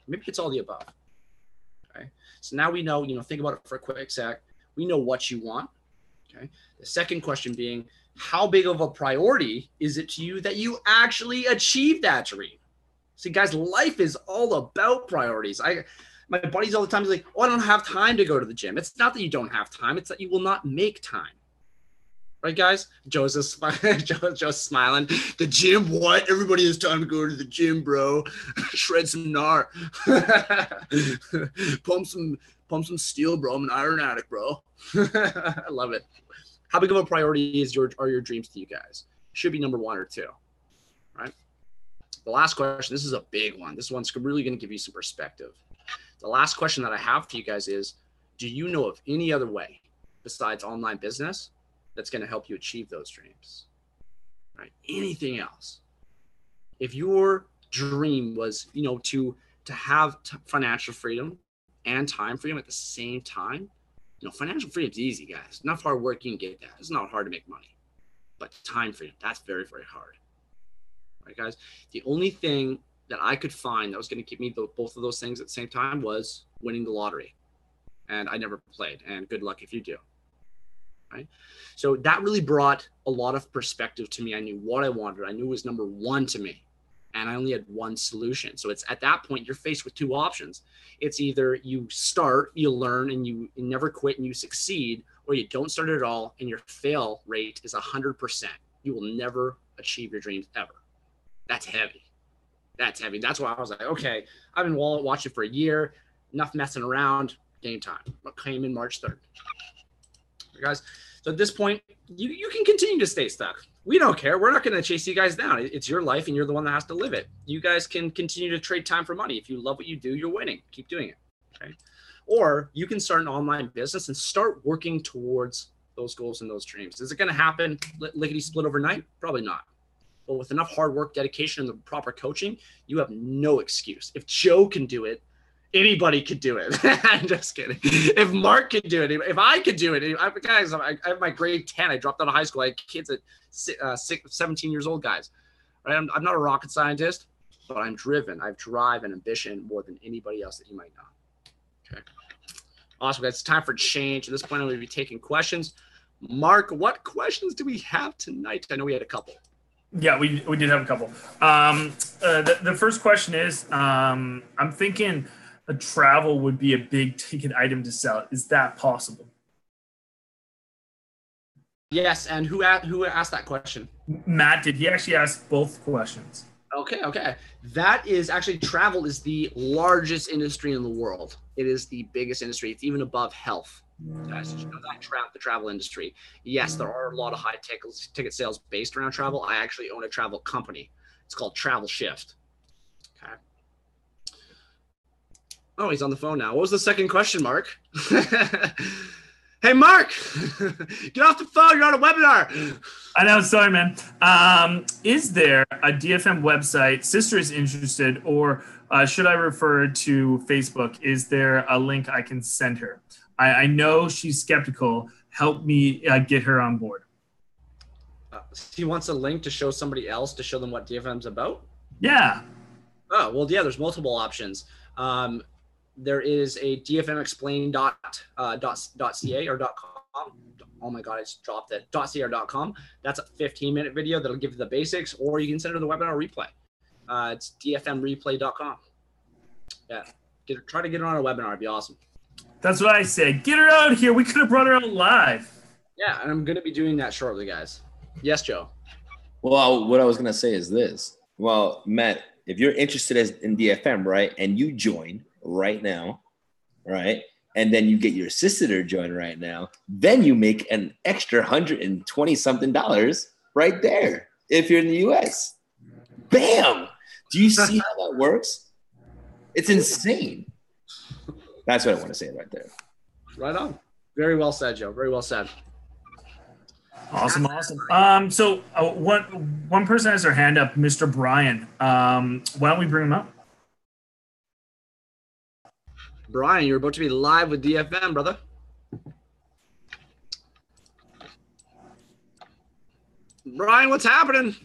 Maybe it's all the above. Okay. So now we know, think about it for a quick sec. We know what you want. Okay. The second question being, how big of a priority is it to you that you actually achieve that dream? See, guys, life is all about priorities. My buddies all the time is like, oh, I don't have time to go to the gym. It's not that you don't have time. It's that you will not make time. Right, guys? Joe's smiling. The gym, what? Everybody has time to go to the gym, bro. Shred some gnar. Pump some steel, bro. I'm an iron addict, bro. I love it. How big of a priority are your dreams to you guys? Should be number 1 or 2, right? The last question, this is a big one. This one's really going to give you some perspective. The last question that I have for you guys is, do you know of any other way besides online business that's going to help you achieve those dreams? Right? Anything else? If your dream was, to have financial freedom and time freedom at the same time, financial freedom is easy, guys. Enough hard work, you can get that. It's not hard to make money. But time freedom, that's very, very hard. Right, guys? The only thing that I could find that was going to give me both of those things at the same time was winning the lottery. And I never played. And good luck if you do. Right? So that really brought a lot of perspective to me. I knew what I wanted. I knew it was number 1 to me. And I only had one solution. So it's at that point, you're faced with 2 options. It's either you start, you learn, and you never quit and you succeed, or you don't start at all and your fail rate is 100%. You will never achieve your dreams ever. That's heavy. That's heavy. That's why I was like, okay, I've been watching for a year, enough messing around, game time. What came in March 3rd. Guys, so at this point, you can continue to stay stuck. We don't care. We're not going to chase you guys down. It's your life and you're the one that has to live it. You guys can continue to trade time for money. If you love what you do, you're winning. Keep doing it. Okay. Or you can start an online business and start working towards those goals and those dreams. Is it going to happen lickety split overnight? Probably not. But with enough hard work, dedication, and the proper coaching, you have no excuse. If Joe can do it, anybody could do it. I'm just kidding. If Mark could do it, if I could do it, guys, I have my grade 10. I dropped out of high school. I had kids at 17 years old, guys. Right? I'm not a rocket scientist, but I'm driven. I have drive and ambition more than anybody else that you might know. Okay. Awesome, guys. It's time for change. At this point, I'm going to be taking questions. Mark, what questions do we have tonight? I know we had a couple. Yeah, we did have a couple. The first question is, I'm thinking a travel would be a big ticket item to sell. Is that possible? Yes, and who asked that question? Matt did. He actually asked both questions. Okay. That is actually, travel is the largest industry in the world. It is the biggest industry. It's even above health. Guys, did you know that the travel industry? Yes, there are a lot of high ticket sales based around travel. I actually own a travel company. It's called Travel Shift. Okay. Oh, he's on the phone now. What was the second question, Mark? Hey, Mark, get off the phone. You're on a webinar. I know. Sorry, man. Is there a DFM website? Sister is interested, or should I refer to Facebook? Is there a link I can send her? I know she's skeptical. Help me get her on board. He wants a link to show somebody else to show them what DFM's about? Yeah. Oh, well, yeah, there's multiple options. There is a dfmexplain.ca or .com. Oh my God, I just dropped it. .ca or .com. That's a 15-minute video that'll give you the basics, or you can send her the webinar replay. It's dfmreplay.com. Yeah, try to get her on a webinar. It'd be awesome. That's what I said. Get her out here. We could have brought her out live. Yeah, and I'm going to be doing that shortly, guys. Yes, Joe. Well, what I was going to say is this. Well, Matt, if you're interested in DFM, right, and you join right now, right, and then you get your sister to join right now, then you make an extra $120-something right there if you're in the U.S. Bam! Do you see how that works? It's insane. That's what I want to say right there. Right on. Very well said, Joe. Very well said. Awesome. So one person has their hand up, Mr. Brian. Why don't we bring him up? Brian, you're about to be live with DFM, brother. Brian, what's happening?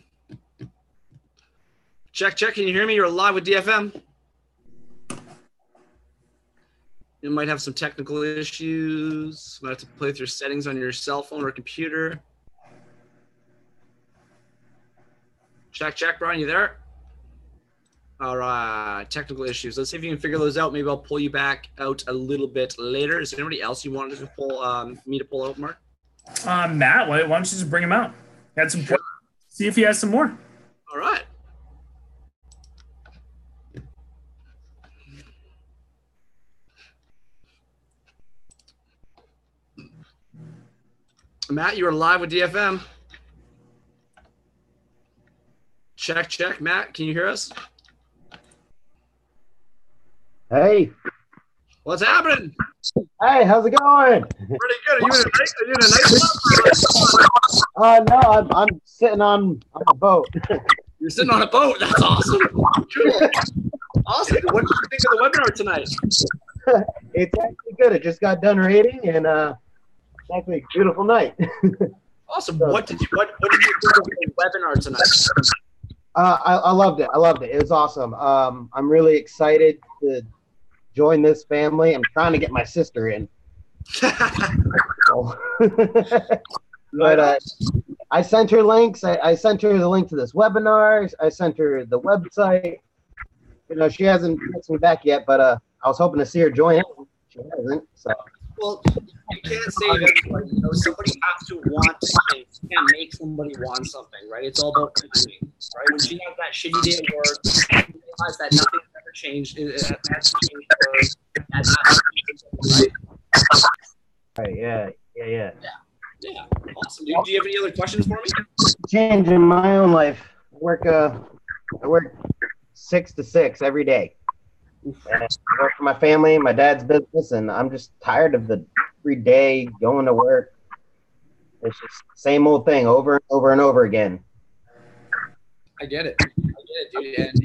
Check. Can you hear me? You're live with DFM. You might have some technical issues. Might have to play with your settings on your cell phone or computer. Check, Brian, you there? All right, technical issues. Let's see if you can figure those out. Maybe I'll pull you back out a little bit later. Is there anybody else you wanted to pull me to pull out, Mark? Matt, why don't you just bring him out? Had some. Sure. See if he has some more. All right. Matt, you are live with DFM. Check, check. Matt, can you hear us? Hey. What's happening? Hey, how's it going? Pretty good. Are you in a nice spot? No, I'm sitting on a boat. You're sitting on a boat. That's awesome. Cool. Awesome. What did you think of the webinar tonight? It's actually good. It just got done reading, and it's actually a beautiful night. Awesome. What did you think of the webinar tonight? I loved it. It was awesome. I'm really excited to join this family. I'm trying to get my sister in. But I sent her links. I sent her the link to this webinar. I sent her the website. You know, she hasn't texted me back yet, but I was hoping to see her join in. She hasn't. So. Well, you can't say that. You know, somebody has to want something. You can't make somebody want something, right? It's all about timing, right? When she had that shitty day at work, she realized that nothing's ever changed. It has to change for her. Right. Yeah. Yeah. Awesome, dude. Do you have any other questions for me? Change in my own life. I work 6 to 6 every day. And I work for my family, my dad's business, and I'm just tired of the every day going to work. It's just the same old thing over and over and over again. I get it, dude, and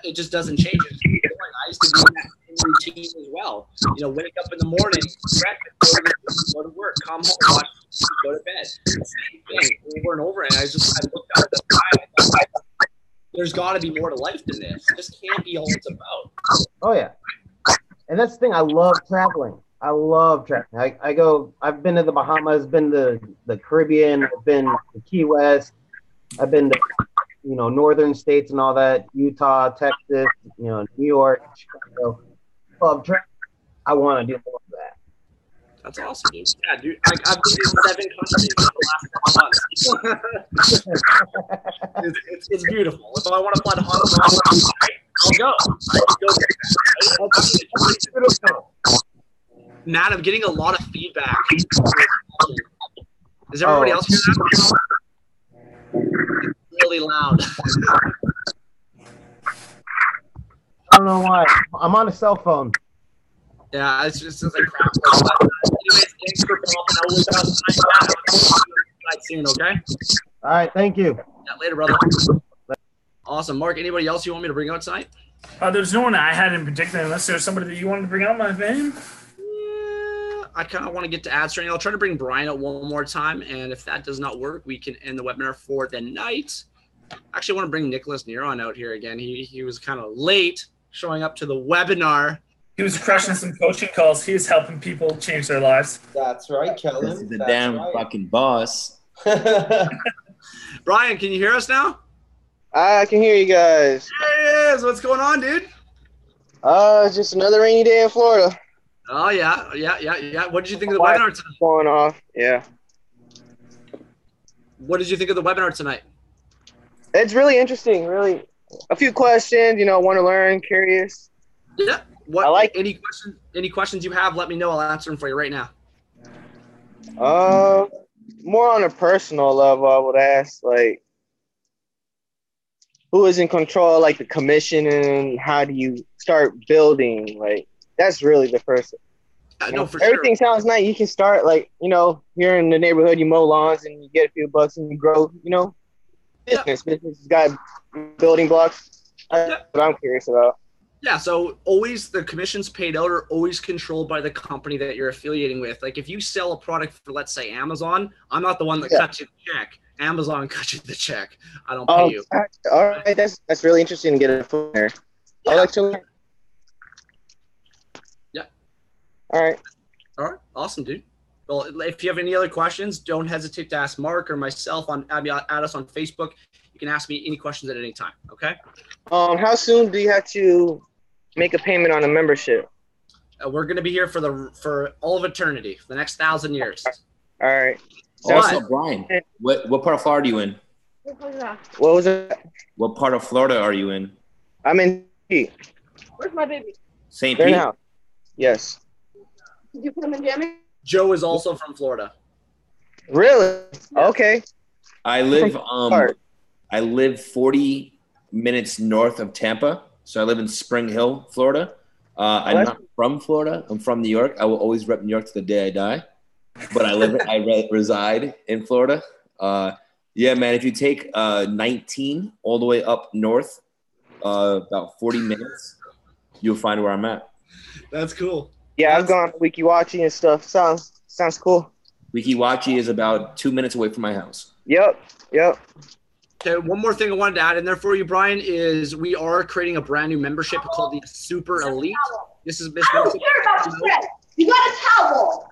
it just doesn't change. I used to be in that same routine as well. You know, wake up in the morning, breakfast, go to work, come home, watch, go to bed. Same thing over and over. And I looked out at the sky. I thought, there's got to be more to life than this. This can't be all it's about. Oh yeah, and that's the thing. I love traveling. I've been to the Bahamas, been to the Caribbean, I've been to Key West, I've been to, you know, northern states and all that, Utah, Texas, you know, New York, Chicago. Love traveling. I want to do more of that. That's awesome, dude. Yeah, dude. I've been in 7 countries in the last 7 months. It's beautiful. If I want to fly to Hong Kong, I'll go. I can go there. It's beautiful. Matt, I'm getting a lot of feedback. Is everybody else hearing that? It's really loud. I don't know why. I'm on a cell phone. Yeah, it's just like crap. Anyways, thanks for popping out with us tonight. Soon, okay? All right, thank you. Yeah, later, brother. Awesome. Mark, anybody else you want me to bring out tonight? There's no one I had in particular, unless there's somebody that you wanted to bring out, my man. I kind of want to get to ad training. I'll try to bring Brian out one more time, and if that does not work, we can end the webinar for the night. Actually, I want to bring Nicholas Neron out here again. He was kind of late showing up to the webinar. He was crushing some coaching calls. He is helping people change their lives. That's right, Kellen. This is the damn fucking boss. Brian, can you hear us now? I can hear you guys. There he is. What's going on, dude? Just another rainy day in Florida. Oh, yeah. What did you think of the webinar tonight? Going off, yeah. What did you think of the webinar tonight? It's really interesting, really. A few questions, you know, want to learn, curious. Yeah. Any questions you have, let me know. I'll answer them for you right now. More on a personal level, I would ask, like, who is in control, like the commission, and how do you start building? Like, that's really the first. No, for everything sure. sounds nice. You can start, like, you know, here in the neighborhood, you mow lawns and you get a few bucks and you grow, you know, business has got building blocks. That's what I'm curious about. Yeah, so always the commissions paid out are always controlled by the company that you're affiliating with. Like if you sell a product for, let's say, Amazon, I'm not the one that cuts you the check. Amazon cuts you the check. I don't pay you. All right, that's really interesting to get it from there. Yeah. I'd like to learn. Yeah. All right, awesome, dude. Well, if you have any other questions, don't hesitate to ask Mark or myself add us on Facebook. You can ask me any questions at any time. Okay. How soon do you have to make a payment on a membership? We're going to be here for all of eternity, for the next 1,000 years. All right. Also, Brian, what part of Florida are you in? What was it? What part of Florida are you in? I'm in St. Pete. Where's my baby? St. They're Pete? now. Yes. Did you put him in jammy? Joe is also from Florida. Really? Okay. I live 40 minutes north of Tampa, so I live in Spring Hill, Florida. I'm not from Florida. I'm from New York. I will always rep New York to the day I die. But I reside in Florida. Yeah, man. If you take 19 all the way up north, about 40 minutes, you'll find where I'm at. That's cool. Yeah, I've gone to Wikiwachi and stuff. Sounds cool. Wikiwachi is about 2 minutes away from my house. Yep. Okay, one more thing I wanted to add in there for you, Brian, is we are creating a brand new membership called the Super Elite. This is this. I don't care about your friend. You got a towel.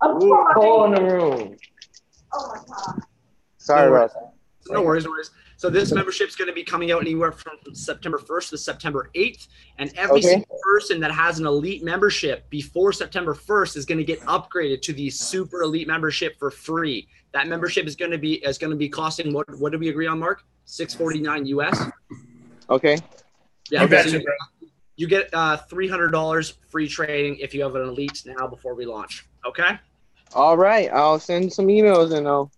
Hole in the room. Oh my god. Sorry about that. No worries. So this membership is going to be coming out anywhere from September 1st to September 8th. And every single person that has an elite membership before September 1st is going to get upgraded to the Super Elite membership for free. That membership is going to be costing what did we agree on, Mark? $649 US. Okay. Yeah. Okay. So you get $300 free trading if you have an elite now before we launch. Okay. All right. I'll send some emails and I'll.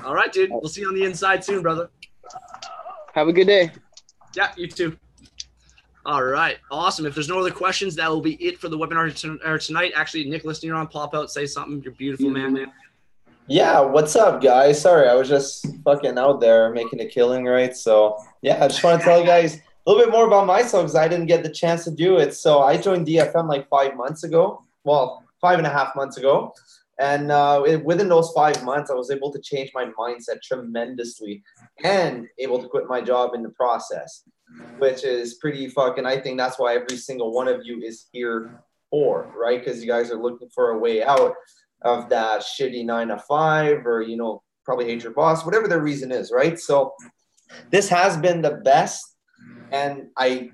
All right, dude. We'll see you on the inside soon, brother. Have a good day. Yeah, you too. All right. Awesome. If there's no other questions, that will be it for the webinar tonight. Actually, Nicholas Neron, pop out, say something. You're beautiful, man. Yeah, what's up, guys? Sorry, I was just fucking out there making a killing, right? So, yeah, I just want to tell you guys a little bit more about myself because I didn't get the chance to do it. So, I joined DFM like 5 months ago. Well, 5.5 months ago. And within those 5 months, I was able to change my mindset tremendously and able to quit my job in the process, which is pretty fucking, I think that's why every single one of you is here for, right? Because you guys are looking for a way out of that shitty 9 to 5 or, you know, probably hate your boss, whatever the reason is, right? So this has been the best. And I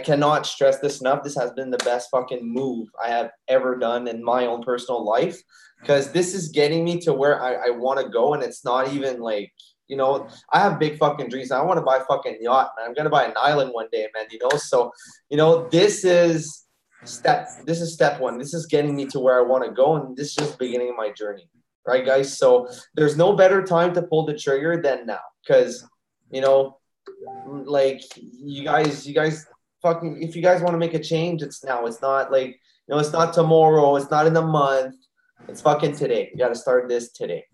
cannot stress this enough. This has been the best fucking move I have ever done in my own personal life because this is getting me to where I want to go. And it's not even like, you know, I have big fucking dreams. I want to buy a fucking yacht, man. I'm going to buy an island one day, man, you know? So, you know, this is step one. This is getting me to where I want to go. And this is just the beginning of my journey. Right, guys? So there's no better time to pull the trigger than now because, you know, like you guys fucking, if you guys want to make a change, it's now. It's not like, you know, it's not tomorrow. It's not in a month. It's fucking today. You got to start this today.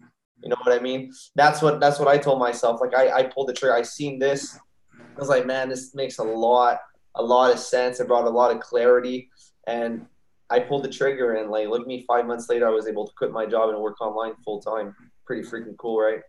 You know what I mean? That's what I told myself. Like I pulled the trigger. I seen this. I was like, man, this makes a lot of sense. It brought a lot of clarity, and I pulled the trigger. And like, look at me, 5 months later, I was able to quit my job and work online full time. Pretty freaking cool, right?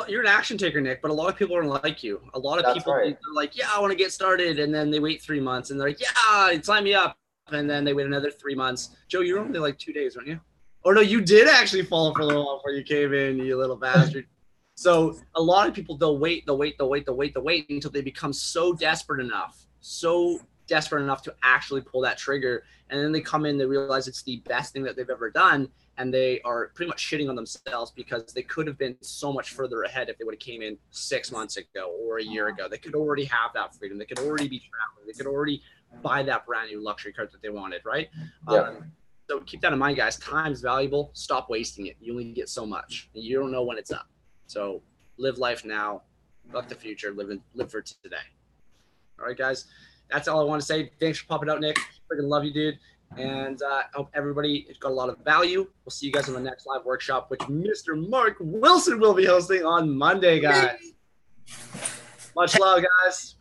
You're an action taker, Nick, but a lot of people aren't like you. A lot of That's people right. are like, yeah, I want to get started. And then they wait 3 months and they're like, yeah, sign me up. And then they wait another 3 months. Joe, you were only like 2 days, weren't you? Or no, you did actually follow for a little while before you came in, you little bastard. So a lot of people, they'll wait until they become so desperate enough to actually pull that trigger. And then they come in, they realize it's the best thing that they've ever done. And they are pretty much shitting on themselves because they could have been so much further ahead if they would have came in 6 months ago or a year ago. They could already have that freedom. They could already be traveling. They could already buy that brand new luxury car that they wanted, right? Yeah. So keep that in mind, guys. Time's valuable. Stop wasting it. You only get so much. And you don't know when it's up. So live life now. Fuck the future. Live for today. All right, guys. That's all I want to say. Thanks for popping out, Nick. Freaking love you, dude. And I hope everybody got a lot of value. We'll see you guys on the next live workshop, which Mr. Mark Wilson will be hosting on Monday, guys. Much love, guys.